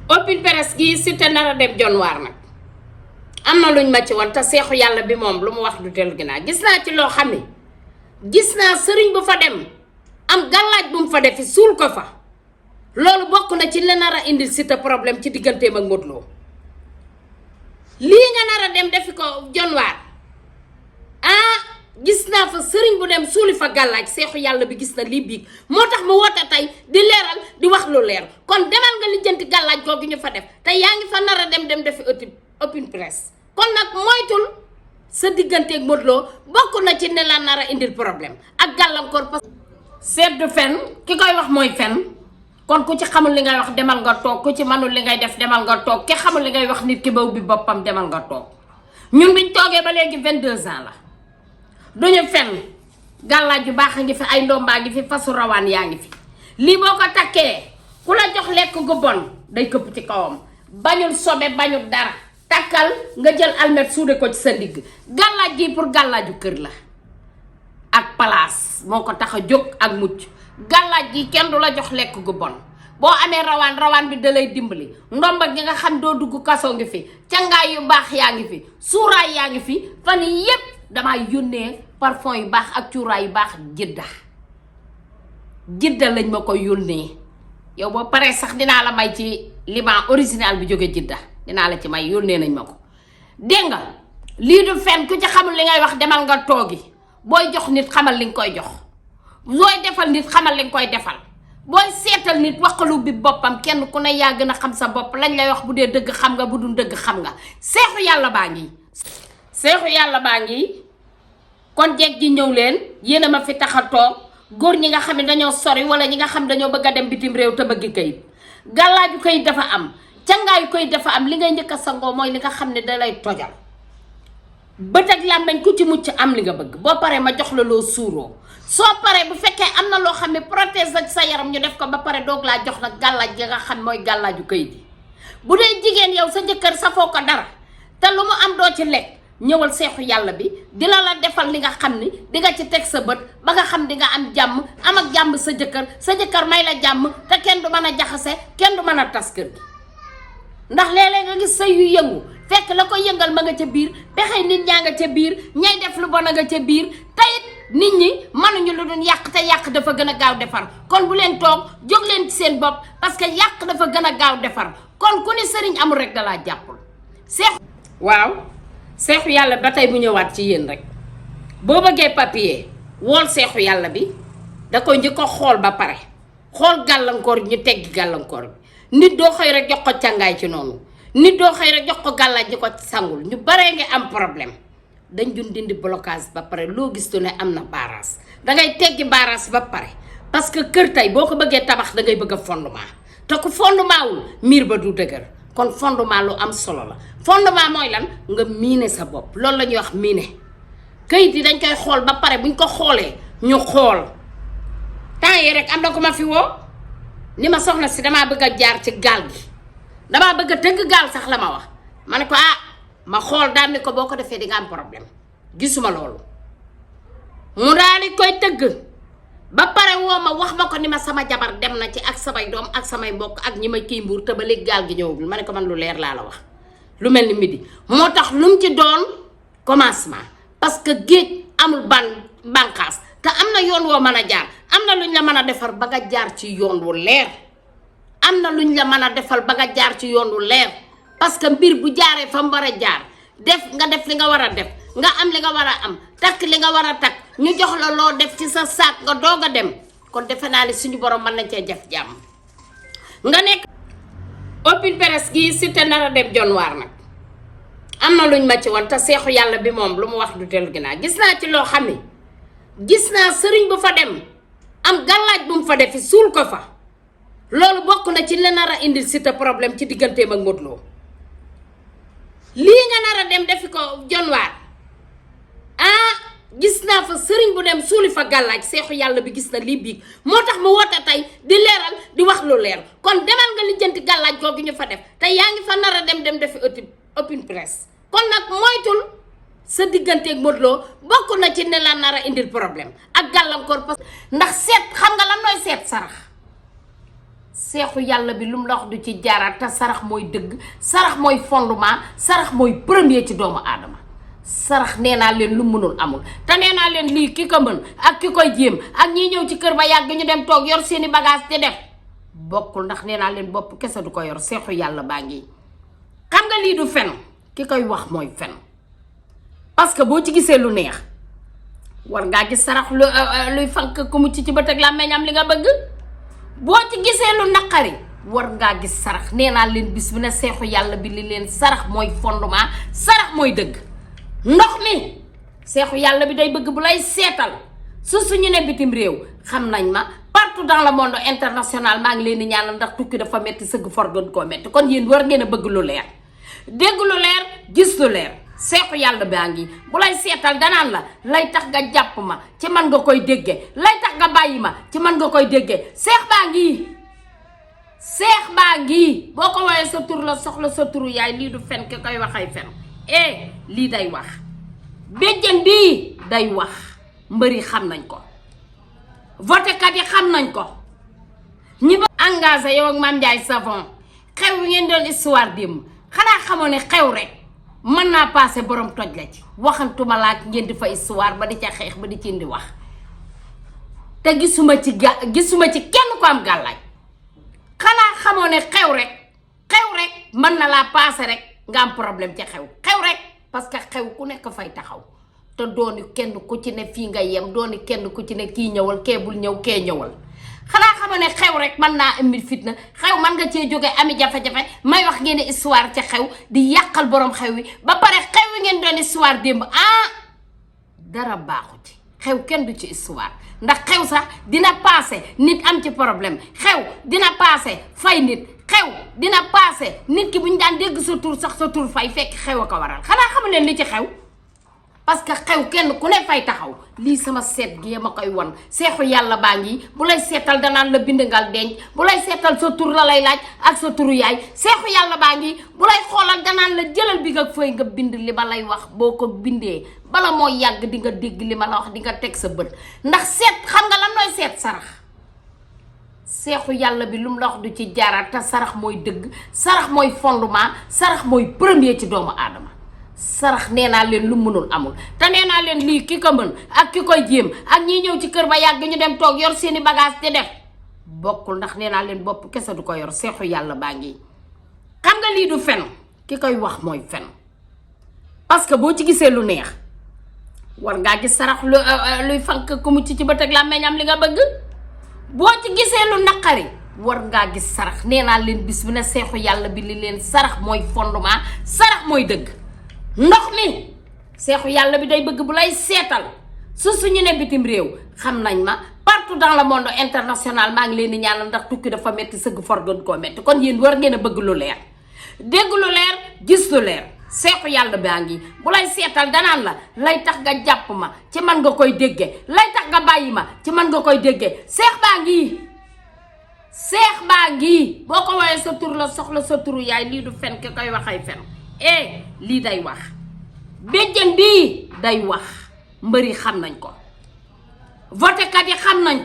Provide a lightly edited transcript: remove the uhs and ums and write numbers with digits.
open press gi Siteu nar a dem jonwaar nag am na luñ ma ci woon te seexu yàlla bi moom lu mu wax du dellu ginnaaw gis naa ci loo xam ne gis naa sëriñ bu fa dem am gàllaaj bu mu fa defi suul ko fa loolu bokk na ci la nar a indil Siteu problème ci digganteem ak Modou Lo lii nga nar a dem defi ko jonwaar gis naa fa sëriñ bu dem suuli fa gàllaaj seexu yàlla bi gis na lii biig moo tax mu woote tey di leeral di wax lu leer kon demal nga lijjanti gàllaaj googu ñu fa def te yaa ngi fa nar a dem defi open press kon nag moytul sa digganteeg Modou Lo bokk na ci ne la nar a indil problème ak gàllankoor parce que seet du fen ki koy wax mooy fen kon ku ci xamul li ngay wax demal nga toog ku ci mënul li ngay def demal nga toog ki xamul li ngay wax nit ki ba ubbi boppam demal nga toog ñun biñ toogee ba léegi 22 ans la duñu fen gàllaaj yu baax a ngi fi ay ndombaa ngi fi fasu rawaan yaa ngi fi lii boo ko takkee ku la jox lekk gu bon day këpp ci kawam bañul sobe bañul dara takkal nga jël almet suude ko ci sa ndigg gàllaaj gi pour gàllaaju kër la ak palaas moo ko tax a jóg ak mucc gàllaaj gi kenn du la jox lekk gu bon boo amee rawaan bi da lay dimbali ndomba gi nga xam doo dugg kaso ngi fi cangaay yu baax yaa ngi fi suuraay yaa ngi fi fan yi yépp damaa yónnee parfum yu baax ak cuuraay yu baax jidda lañ ma ko yónnee yow boo paree sax dinaa la may ci liban original bi jóge jidda dinaa la ci may yónnee nañ ma ko dégg nga lii du fen ku ci xamul li ngay wax demal nga toogi booy jox nit xamal li nga koy jox booy defal nit xamal li nga koy defal booy seetal nit waxalu bi boppam kenn ku ne yaa gën a xam sa bopp lañ lay wax bu dee dëgg xam nga bu dul dëgg xam nga seexu yàlla baa ngi kon jeeg ji ñëw leen yéen a ma fi tax a toog góor ñi nga xam ne dañoo sori wala ñi nga xam dañoo bëgg a dem bitim réew te bëgg kayit gàllaaju kayit dafa am cangaayu kayit dafa am li ngay njëkk a sangoo mooy li nga xam ne da lay tojal bët ak làmmeñ ku ci mucc am li nga bëgg boo paree ma jox la loo suuroo soo paree bu fekkee am na loo xam ne protège la sa yaram ñu def ko ba pare doog laa jox nag gàllaaj gi nga xam mooy gàllaaju kayit yi bu dee jigéen yow sa jëkkër safoo ko dara te lu mu am doo ci lekk ñëwal seexu yàlla bi dina la defal li nga xam ni di nga ci teg sa bët ba nga xam di nga am jàmm am ak jàmm sa jëkkër may la jàmm te kenn du mën a jaxase kenn du mën a tas kër gi ndax léeg-léeg nga gis sëy yu yëngu fekk la ko yëngal ma nga ca biir pexe nit ñaa nga ca biir ñay def lu bon a nga ca biir tayit nit ñi mënuñu lu dul yàq te yàq dafa gën a gaaw defar kon bu leen toog jóg leen ci seen bopp parce que yàq dafa gën a gaaw defar kon ku ni sëriñ amul rek dalaa jàppul seexu yàlla ba tey bu ñëwaat ci yéen rek boo bëggee papier wool seexu yàlla bi da koy njëkk ko xool ba pare xool gàllankoor ñu teggi gàllankoor bi nit doo xëy rek jox ko càngaay ci noonu nit doo xëy rek jox ko gàllaaj ñu ko sangul ñu baree nga am problème dañ dun dindi blocage ba pare loo gis tu ne am na baaraas dangay teggi baaraas ba pare parce que kër tey boo ko bëggee tabax dangay bëgg a fondement te ku fondement wul miir ba du dëgër kon fondement lu am solo la fondement mooy lan nga miine sa bopp loolu la ñuy wax miine kayit yi dañ koy xool ba pare buñ ko xoolee ñu xool temps yi rek am na ko ma fi woo ni ma soxna si damaa bëgg a jaar ci gaal gi damaa bëgg a tëgg gaal sax la ma wax ma ne ko ma xool daal ni ko boo ko defee di nga am problème gisuma loolu mu daal di koy tëgg ba pare woo ma wax ma ko ni ma sama jabar dem na ci ak samay doom ak samay mbokk ak ñi ma kii mbuur te ba léegi gaal gi ñëwagul ma ne ko man lu leer laa la wax lu mel ni midi moo tax lu mu ci doon commencement parce que géej amul bànqaas te am na yoon woo mën a jaar am na luñ la mën a defar ba nga jaar ci yoon wu leer am na luñ la mën a defal ba nga jaar ci yoon wu leer parce que mbir bu jaaree fa mu war a jaar nga def li nga war a def nga am li nga war a am takk li nga war a takk ñu jox la loo def ci sa saak nga doog a dem kon defe naa ni suñu borom mën nañ cee def jàmm nga nekk open press gi Siteu nar a dem jonwaar nag am na luñ ma ci woon te seexu yàlla bi moom lu mu wax du dellu ginnaaw gis naa ci loo xam ne gis naa sëriñ bu fa dem am gàllaaj bu mu fa defi suul ko fa loolu bokk na ci la nar a indil Siteu problème ci digganteem ak Modou Lo lii nga nar a dem defi ko jonwaar gis naa fa sëriñ bu dem suuli fa gàllaaj seexu yàlla bi gis na lii biig moo tax mu woote tey di leeral di wax lu leer kon demal nga lijjanti gàllaaj googu ñu fa def te yaa ngi fa nar a dem defi open press kon nag moytul sa digganteeg Modou Lo bokk na ci ne la nar a indil problème ak gàllankoor parce que ndax seet xam nga lan mooy seet sarax seexu yàlla bi lu mu la wax du ci jaaraat te sarax mooy dëgg sarax mooy fondement sarax mooy premier ci doomu aadama sarax nee naa leen lu mënul amul te nee naa leen lii ki ko mën ak ki koy jéem ak ñi ñëw ci kër ba yàgg ñu dem toog yor seeni bagage di def bokkul ndax nee naa leen bopp kese du ko yor seexu yàlla baa ngi xam nga lii du fen ki koy wax mooy fen parce que boo ci gisee lu neex war ngaa gis sarax luy fank ku mu ci bët ak làmmeñ am li nga bëgg boo ci gisee lu naqari war ngaa gis sarax nee naa leen bis bu ne seexu yàlla bi li leen sarax mooy fondement sarax mooy dëgg ndox mi seexu yàlla bi day bëgg bu lay seetal su suñu ne bitim réew xam nañ ma partout dans le monde international maa ngi leen di ñaanal ndax tukki dafa metti sëgg for gën koo metti kon yéen war ngeen a bëgg lu leer dégg lu leer gis lu leer seexu yàlla baa ngi bu lay seetal danaan la lay tax nga jàpp ma ci man nga koy déggee lay tax nga bàyyi ma ci man nga koy déggee seex baa ngi boo ko woowee sa tur la soxla sa turu yaay lii du fen ki koy waxay fen lii day wax béjjën bii day wax mbëri xam nañ ko votekat yi xam nañ ko ñi ba engagé yow ak Mame Ndiaye Savon xew wi ngeen doon histoire démb xanaa xamoo ne xew rek mën naa passé borom toj la ci waxantuma laa ngeen di fa histoire ba di ca xeex ba di ci indi wax te gisuma ci kenn ko am gàllaaj xanaa xamoo ne xew rek mën na laa passé rek nga am problème ca xew rek parce que xew ku nekk fay taxaw te dooni kenn ku ci ne fii nga yem dooni kenn ku ci ne kii ñëwal kee bul ñëw kee ñëwal xanaa xamoo ne xew rek mën naa indi fitna xew man nga cee jóge ami jafe-jafe may wax ngeen histoire ca xew di yàqal borom xew wi ba pare xew wi ngeen doon histoire démb dara baaxu ci xew kenn du ci histoire ndax xew sax dina passé nit am ci problème xew dina passé fay nit xew dina passé nit ki bu ñu daan dégg sa tur sax sa tur fay fekk xew a ko waral xanaa xamu leen li ci xew parce que xew kenn ku ne fay taxaw lii sama seet gi ma koy won seexu yàlla baa ngi bu lay seetal danaan la bind ngal denc bu lay seetal sa tur la lay laaj ak sa turu yaay seexu yàlla baa ngi bu lay xoolal danaan la jëlal bi nga fëy nga bind li ma lay wax boo ko bindee bala moo yàgg di nga dégg li ma la wax di nga teg sa bët ndax seet xam nga lan nooy seet sarax seexu yàlla bi lu mu la wax du ci jaaraat te sarax mooy dëgg sarax mooy fondement sarax mooy premier ci doomu aadama sarax nee naa leen lu mënul amul te nee naa leen lii ki ko mën ak ki koy jéem ak ñi ñëw ci kër ba yàgg ñu dem toog yor seeni bagage di def bokkul ndax nee naa leen bopp kese du ko yor seexu yàlla baa ngi xam nga lii du fen ki koy wax mooy fen parce que boo ci gisee lu neex war ngaa gis sarax luy fank ku mu ci bët ak làmmeñ am li nga bëgg boo ci gisee lu naqari war ngaa gis sarax nee naa leen bis bu ne seexu yàlla bi li leen sarax mooy fondement sarax mooy dëgg ndox mi seexu yàlla bi day bëgg bu lay seetal su suñu ne bitim réew xam nañ ma partout dans le monde international maa ngi leen di ñaanal ndax tukki dafa metti sëgg for gën koo metti kon yéen war ngeen a bëgg lu leer dégg lu leer gis lu leer seexu yàlla baa ngi bu lay seetal danaan la lay tax nga jàpp ma ci man nga koy déggee lay tax nga bàyyi ma ci man nga koy déggee seex baa ngi boo ko woowee sa tur la soxla sa turu yaay lii du fen ki koy waxay fen lii day wax béjjën bii day wax mbëri xam nañ ko votekat yi xam nañ